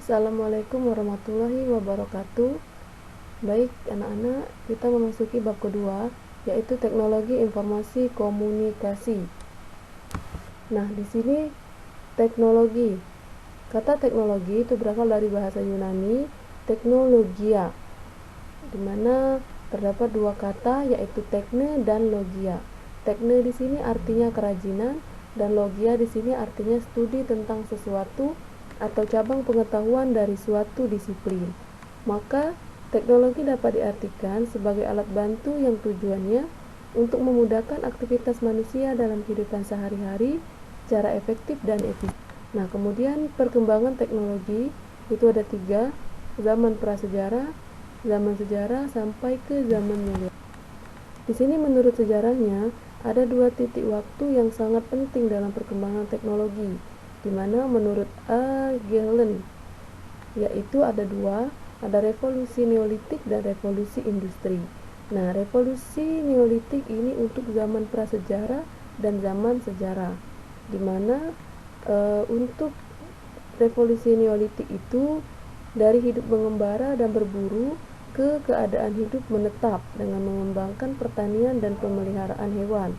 Assalamualaikum warahmatullahi wabarakatuh. Baik anak-anak, kita memasuki bab kedua, yaitu teknologi informasi komunikasi. Nah, di sini teknologi. Kata teknologi itu berasal dari bahasa Yunani teknologia, di mana terdapat dua kata, yaitu tekne dan logia. Tekne di sini artinya kerajinan dan logia di sini artinya studi tentang sesuatu atau cabang pengetahuan dari suatu disiplin. Maka teknologi dapat diartikan sebagai alat bantu yang tujuannya untuk memudahkan aktivitas manusia dalam kehidupan sehari-hari secara efektif dan efisien. Nah, kemudian perkembangan teknologi itu ada 3, zaman prasejarah, zaman sejarah, sampai ke zaman modern. Di sini menurut sejarahnya ada 2 titik waktu yang sangat penting dalam perkembangan teknologi, di mana menurut A. Gehlen, yaitu ada 2, ada revolusi neolitik dan revolusi industri. Nah, revolusi neolitik ini untuk zaman prasejarah dan zaman sejarah, di mana untuk revolusi neolitik itu dari hidup mengembara dan berburu ke keadaan hidup menetap dengan mengembangkan pertanian dan pemeliharaan hewan.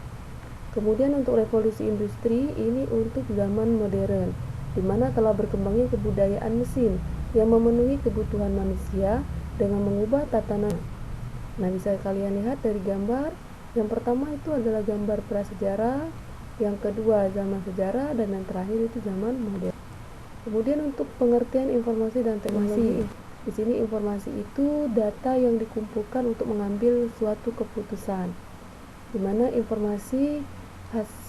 Kemudian untuk revolusi industri ini untuk zaman modern, di mana telah berkembangnya kebudayaan mesin yang memenuhi kebutuhan manusia dengan mengubah tatanan. Nah, bisa kalian lihat dari gambar. Yang pertama itu adalah gambar prasejarah, yang kedua zaman sejarah, dan yang terakhir itu zaman modern. Kemudian untuk pengertian informasi dan teknologi. Di sini informasi itu data yang dikumpulkan untuk mengambil suatu keputusan, di mana informasi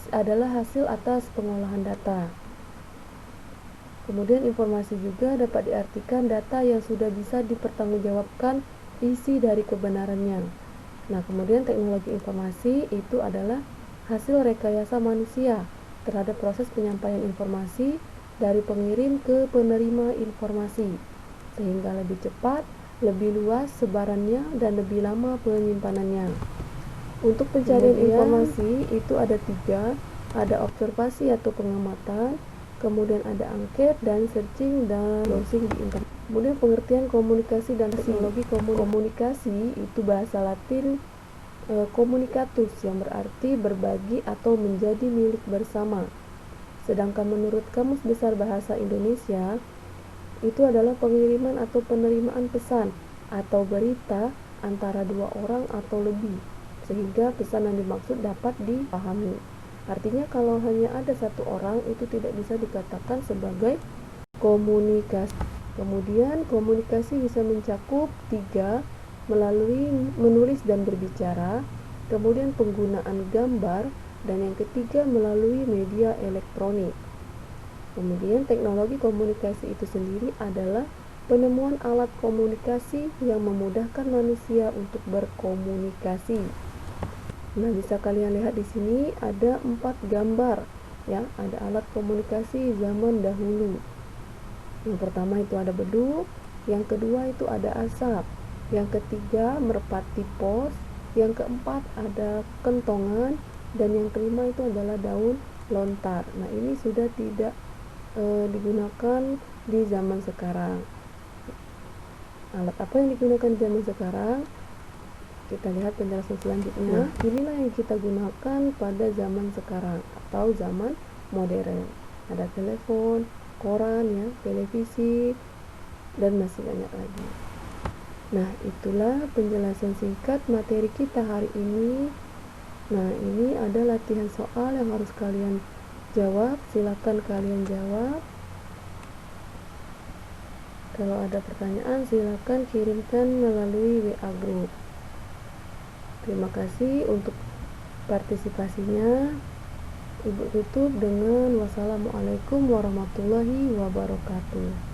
adalah hasil atas pengolahan data. Kemudian informasi juga dapat diartikan data yang sudah bisa dipertanggungjawabkan isi dari kebenarannya. Nah, kemudian teknologi informasi itu adalah hasil rekayasa manusia terhadap proses penyampaian informasi dari pengirim ke penerima informasi, sehingga lebih cepat, lebih luas sebarannya, dan lebih lama penyimpanannya. Untuk pencarian informasi itu ada 3, ada observasi atau pengamatan, kemudian ada angket, dan searching dan browsing di internet. Kemudian pengertian komunikasi dan teknologi komunikasi itu bahasa Latin communicatus, yang berarti berbagi atau menjadi milik bersama. Sedangkan menurut Kamus Besar Bahasa Indonesia, itu adalah pengiriman atau penerimaan pesan atau berita antara 2 orang atau lebih, sehingga pesan yang dimaksud dapat dipahami. Artinya kalau hanya ada 1 orang, itu tidak bisa dikatakan sebagai komunikasi. Kemudian komunikasi bisa mencakup 3, melalui menulis dan berbicara, kemudian penggunaan gambar, dan yang ketiga melalui media elektronik. Kemudian teknologi komunikasi itu sendiri adalah penemuan alat komunikasi yang memudahkan manusia untuk berkomunikasi. Nah, bisa kalian lihat di sini ada 4 gambar, ya, ada alat komunikasi zaman dahulu. Yang pertama itu ada beduk, yang kedua itu ada asap, yang ketiga merpati pos, yang keempat ada kentongan, dan yang kelima itu adalah daun lontar. Nah, ini sudah tidak digunakan di zaman sekarang. Alat apa yang digunakan di zaman sekarang? Kita lihat penjelasan selanjutnya. Inilah yang kita gunakan pada zaman sekarang atau zaman modern. Ada telepon, koran, ya, televisi, dan masih banyak lagi. Nah, itulah penjelasan singkat materi kita hari ini. Nah, ini ada latihan soal yang harus kalian jawab. Silakan kalian jawab. Kalau ada pertanyaan, silakan kirimkan melalui WA group. Terima kasih untuk partisipasinya. Ibu tutup dengan wassalamualaikum warahmatullahi wabarakatuh.